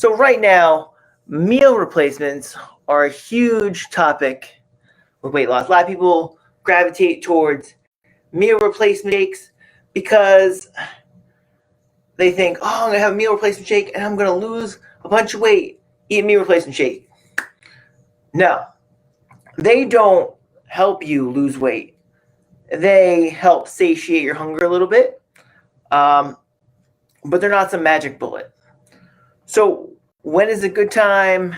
So right now, meal replacements are a huge topic with weight loss. A lot of people gravitate towards meal replacement shakes because they think, oh, I'm going to have a meal replacement shake and I'm going to lose a bunch of weight. Eat a meal replacement shake. No, they don't help you lose weight. They help satiate your hunger a little bit, but they're not some magic bullet. So when is a good time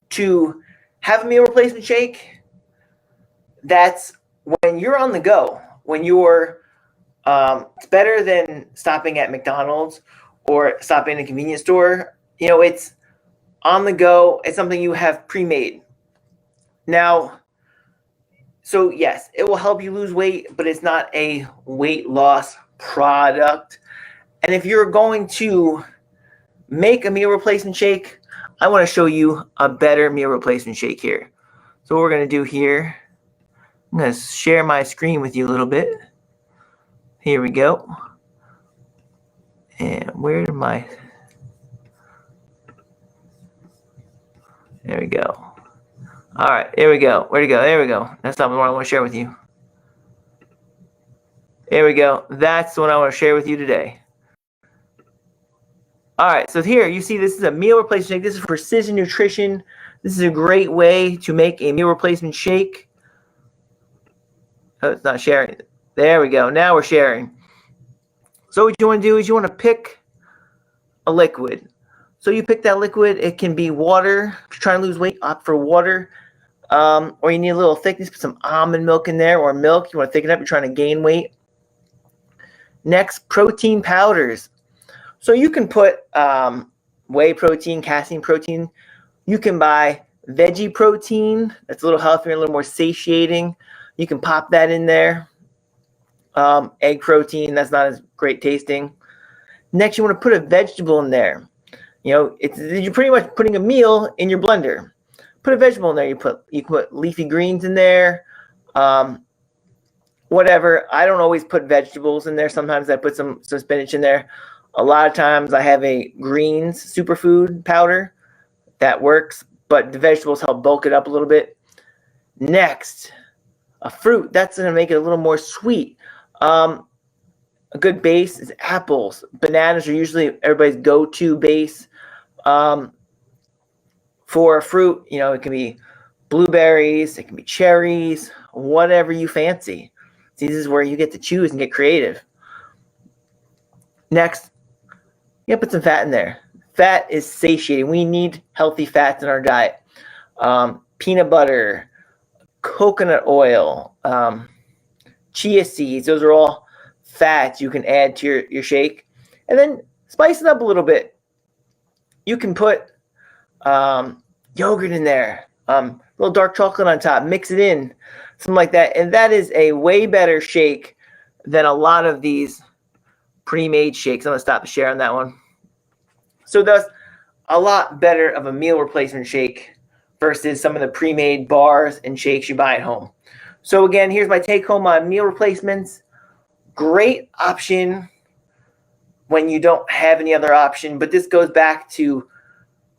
to have a meal replacement shake? That's when you're on the go, when you're it's better than stopping at McDonald's or stopping at a convenience store. It's on the go. It's something you have pre-made. Now, so yes, it will help you lose weight, but it's not a weight loss product. And if you're going to make a meal replacement shake, I want to show you a better meal replacement shake here. So what we're going to do here, I'm going to share my screen with you a little bit. Here we go. And where am I? There we go. All right, there we go. Where'd it go? There we go. That's not the one I want to share with you. There we go. That's the one I want to share with you today. All right, so here you see this is a meal replacement shake. This is Precision Nutrition. This is a great way to make a meal replacement shake. Oh, it's not sharing. There we go. Now we're sharing. So what you want to do is you want to pick a liquid. So you pick that liquid. It can be water. If you're trying to lose weight, opt for water. Or you need a little thickness, put some almond milk in there or milk. You want to thicken up. You're trying to gain weight. Next, protein powders. So you can put whey protein, casein protein. You can buy veggie protein. That's a little healthier, a little more satiating. You can pop that in there. Egg protein, that's not as great tasting. Next, you want to put a vegetable in there. You're pretty much putting a meal in your blender. Put a vegetable in there. You can put leafy greens in there. Whatever. I don't always put vegetables in there. Sometimes I put some spinach in there. A lot of times I have a greens superfood powder that works, but the vegetables help bulk it up a little bit. Next, a fruit. That's going to make it a little more sweet. A good base is apples. Bananas are usually everybody's go-to base. For a fruit, it can be blueberries, it can be cherries, whatever you fancy. See, this is where you get to choose and get creative. Next, you gotta put some fat in there. Fat is satiating. We need healthy fats in our diet. Peanut butter, coconut oil, chia seeds, those are all fats you can add to your shake. And then spice it up a little bit. You can put yogurt in there, a little dark chocolate on top, mix it in, something like that. And that is a way better shake than a lot of these pre-made shakes. I'm going to stop the share on that one. So that's a lot better of a meal replacement shake versus some of the pre-made bars and shakes you buy at home. So again, here's my take home on meal replacements. Great option when you don't have any other option, but this goes back to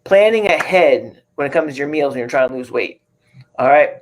planning ahead when it comes to your meals when you're trying to lose weight. All right.